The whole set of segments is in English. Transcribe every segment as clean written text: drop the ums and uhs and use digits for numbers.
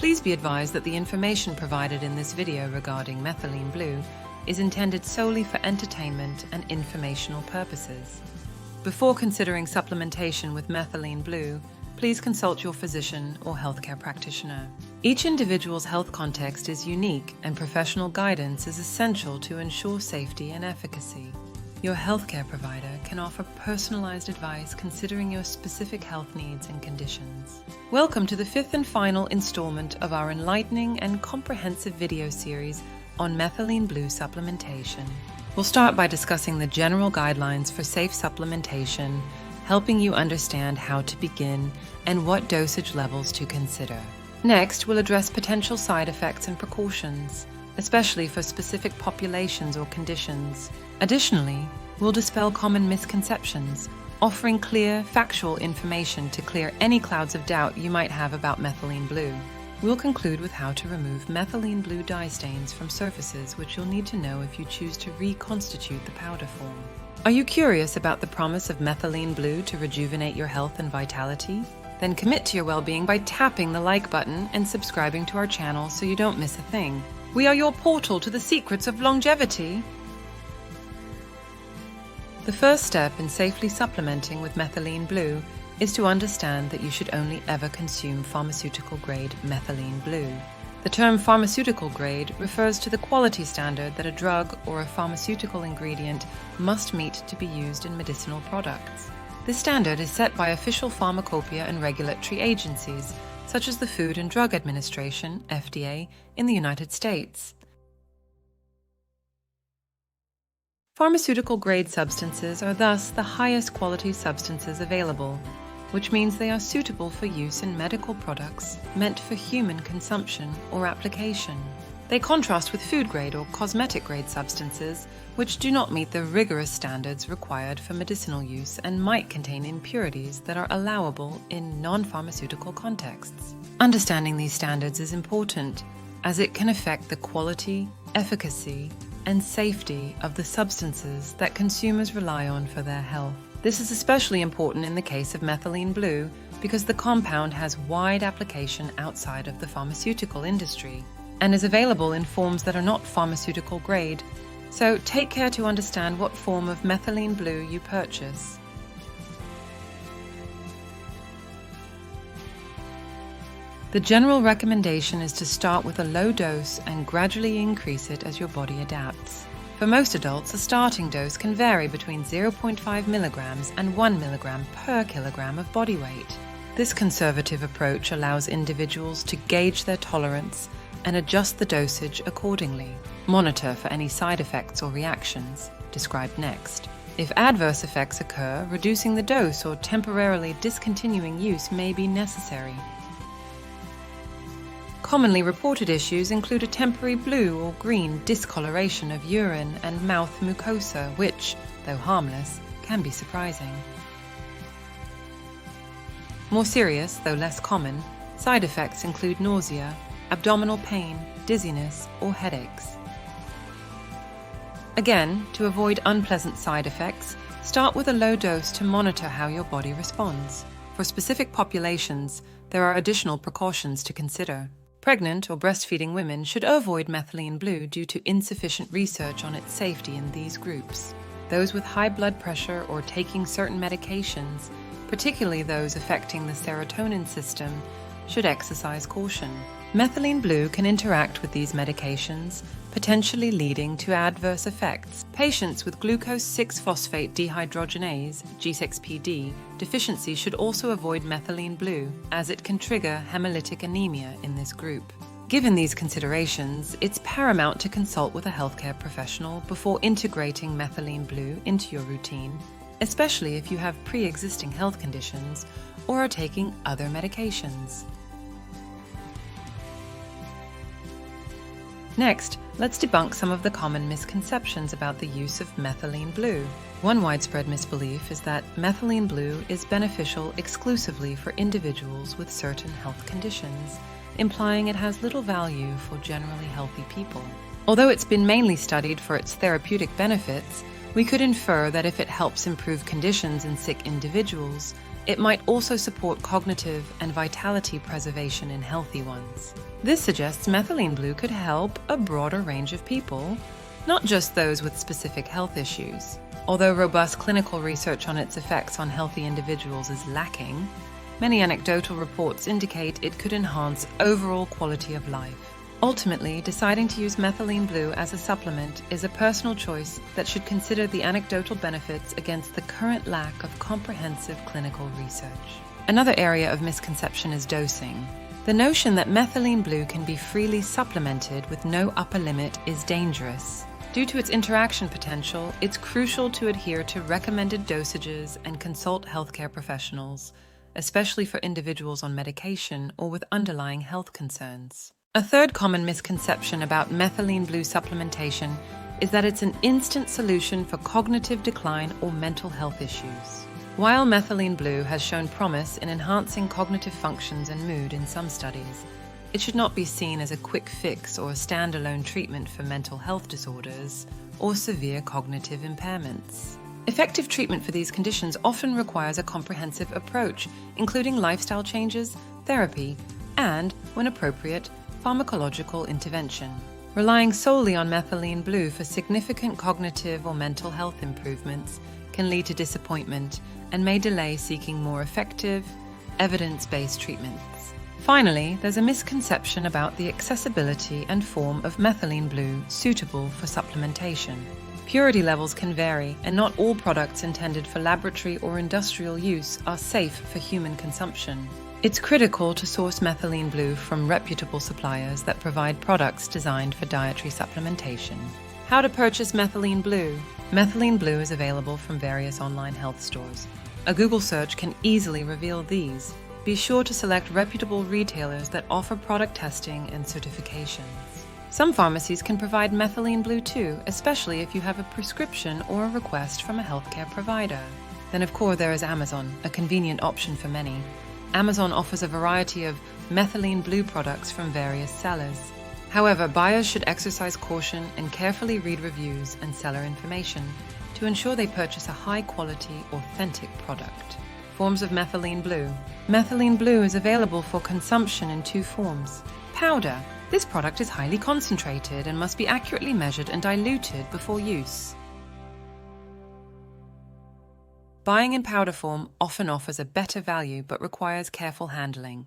Please be advised that the information provided in this video regarding Methylene Blue is intended solely for entertainment and informational purposes. Before considering supplementation with Methylene Blue, please consult your physician or healthcare practitioner. Each individual's health context is unique, and professional guidance is essential to ensure safety and efficacy. Your healthcare provider can offer personalized advice considering your specific health needs and conditions. Welcome to the fifth and final installment of our enlightening and comprehensive video series on Methylene Blue supplementation. We'll start by discussing the general guidelines for safe supplementation, helping you understand how to begin and what dosage levels to consider. Next, we'll address potential side effects and precautions, especially for specific populations or conditions. Additionally, we'll dispel common misconceptions, offering clear, factual information to clear any clouds of doubt you might have about Methylene Blue. We'll conclude with how to remove Methylene Blue dye stains from surfaces, which you'll need to know if you choose to reconstitute the powder form. Are you curious about the promise of Methylene Blue to rejuvenate your health and vitality? Then commit to your well-being by tapping the like button and subscribing to our channel so you don't miss a thing. We are your portal to the secrets of longevity. The first step in safely supplementing with Methylene Blue is to understand that you should only ever consume pharmaceutical-grade Methylene Blue. The term pharmaceutical grade refers to the quality standard that a drug or a pharmaceutical ingredient must meet to be used in medicinal products. This standard is set by official pharmacopoeia and regulatory agencies, such as the Food and Drug Administration, FDA, in the United States. Pharmaceutical-grade substances are thus the highest quality substances available, which means they are suitable for use in medical products meant for human consumption or application. They contrast with food-grade or cosmetic-grade substances, which do not meet the rigorous standards required for medicinal use and might contain impurities that are allowable in non-pharmaceutical contexts. Understanding these standards is important, as it can affect the quality, efficacy, and safety of the substances that consumers rely on for their health. This is especially important in the case of Methylene Blue because the compound has wide application outside of the pharmaceutical industry and is available in forms that are not pharmaceutical grade, so take care to understand what form of Methylene Blue you purchase. The general recommendation is to start with a low dose and gradually increase it as your body adapts. For most adults, a starting dose can vary between 0.5 milligrams and 1 milligram per kilogram of body weight. This conservative approach allows individuals to gauge their tolerance and adjust the dosage accordingly. Monitor for any side effects or reactions, described next. If adverse effects occur, reducing the dose or temporarily discontinuing use may be necessary. Commonly reported issues include a temporary blue or green discoloration of urine and mouth mucosa, which, though harmless, can be surprising. More serious, though less common, side effects include nausea, abdominal pain, dizziness, or headaches. Again, to avoid unpleasant side effects, start with a low dose to monitor how your body responds. For specific populations, there are additional precautions to consider. Pregnant or breastfeeding women should avoid Methylene Blue due to insufficient research on its safety in these groups. Those with high blood pressure or taking certain medications, particularly those affecting the serotonin system, should exercise caution. Methylene Blue can interact with these medications, potentially leading to adverse effects. Patients with glucose 6-phosphate dehydrogenase (G6PD) deficiency should also avoid Methylene Blue, as it can trigger hemolytic anemia in this group. Given these considerations, it's paramount to consult with a healthcare professional before integrating Methylene Blue into your routine, especially if you have pre-existing health conditions or are taking other medications. Next, let's debunk some of the common misconceptions about the use of Methylene Blue. One widespread misbelief is that Methylene Blue is beneficial exclusively for individuals with certain health conditions, implying it has little value for generally healthy people. Although it's been mainly studied for its therapeutic benefits, We could infer that if it helps improve conditions in sick individuals, it might also support cognitive and vitality preservation in healthy ones. This suggests methylene blue could help a broader range of people, not just those with specific health issues. Although robust clinical research on its effects on healthy individuals is lacking, many anecdotal reports indicate it could enhance overall quality of life. Ultimately, deciding to use methylene blue as a supplement is a personal choice that should consider the anecdotal benefits against the current lack of comprehensive clinical research. Another area of misconception is dosing. The notion that methylene blue can be freely supplemented with no upper limit is dangerous. Due to its interaction potential, it's crucial to adhere to recommended dosages and consult healthcare professionals, especially for individuals on medication or with underlying health concerns. A third common misconception about methylene blue supplementation is that it's an instant solution for cognitive decline or mental health issues. While methylene blue has shown promise in enhancing cognitive functions and mood in some studies, it should not be seen as a quick fix or a standalone treatment for mental health disorders or severe cognitive impairments. Effective treatment for these conditions often requires a comprehensive approach, including lifestyle changes, therapy, and, when appropriate, pharmacological intervention. Relying solely on methylene blue for significant cognitive or mental health improvements can lead to disappointment and may delay seeking more effective, evidence-based treatments. Finally, there's a misconception about the accessibility and form of methylene blue suitable for supplementation. Purity levels can vary, and not all products intended for laboratory or industrial use are safe for human consumption. It's critical to source methylene blue from reputable suppliers that provide products designed for dietary supplementation. How to purchase methylene blue? Methylene blue is available from various online health stores. A Google search can easily reveal these. Be sure to select reputable retailers that offer product testing and certifications. Some pharmacies can provide methylene blue too, especially if you have a prescription or a request from a healthcare provider. Then of course there is Amazon, a convenient option for many. Amazon offers a variety of methylene blue products from various sellers. However, buyers should exercise caution and carefully read reviews and seller information to ensure they purchase a high-quality, authentic product. Forms of methylene blue. Methylene blue is available for consumption in two forms. Powder. This product is highly concentrated and must be accurately measured and diluted before use. Buying in powder form often offers a better value but requires careful handling.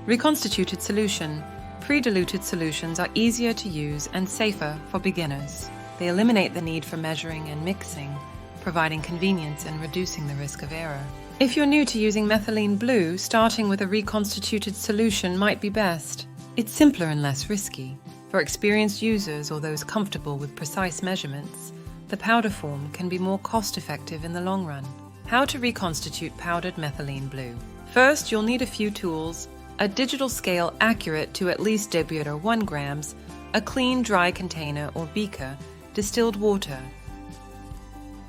Reconstituted solution. Pre-diluted solutions are easier to use and safer for beginners. They eliminate the need for measuring and mixing, providing convenience and reducing the risk of error. If you're new to using methylene blue, starting with a reconstituted solution might be best. It's simpler and less risky. For experienced users or those comfortable with precise measurements, the powder form can be more cost-effective in the long run. How to reconstitute powdered methylene blue. First, you'll need a few tools: a digital scale accurate to at least diameter 1 grams, a clean dry container or beaker, distilled water,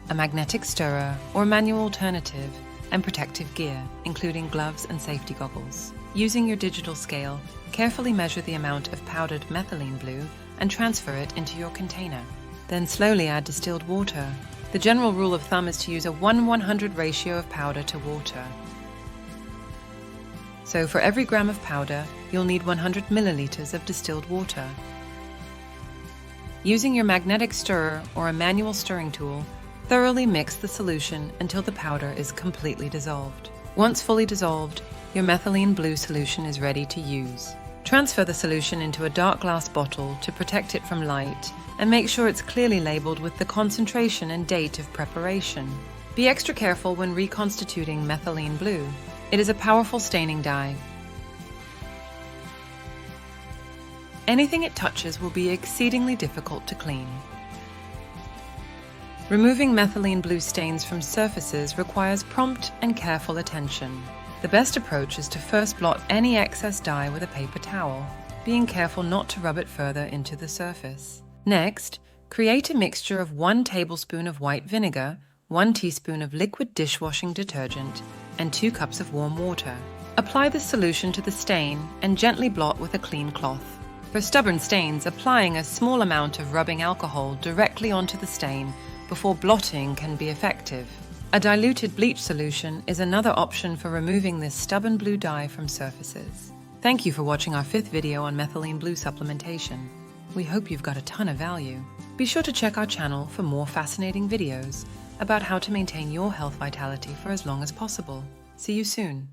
a magnetic stirrer or manual alternative, and protective gear, including gloves and safety goggles. Using your digital scale, carefully measure the amount of powdered methylene blue and transfer it into your container. Then slowly add distilled water. The general rule of thumb is to use a 1:100 ratio of powder to water. So for every gram of powder, you'll need 100 milliliters of distilled water. Using your magnetic stirrer or a manual stirring tool, thoroughly mix the solution until the powder is completely dissolved. Once fully dissolved, your methylene blue solution is ready to use. Transfer the solution into a dark glass bottle to protect it from light, and make sure it's clearly labeled with the concentration and date of preparation. Be extra careful when reconstituting methylene blue. It is a powerful staining dye. Anything it touches will be exceedingly difficult to clean. Removing methylene blue stains from surfaces requires prompt and careful attention. The best approach is to first blot any excess dye with a paper towel, being careful not to rub it further into the surface. Next, create a mixture of 1 tablespoon of white vinegar, 1 teaspoon of liquid dishwashing detergent, and 2 cups of warm water. Apply the solution to the stain and gently blot with a clean cloth. For stubborn stains, applying a small amount of rubbing alcohol directly onto the stain before blotting can be effective. A diluted bleach solution is another option for removing this stubborn blue dye from surfaces. Thank you for watching our 5th video on methylene blue supplementation. We hope you've got a ton of value. Be sure to check our channel for more fascinating videos about how to maintain your health vitality for as long as possible. See you soon.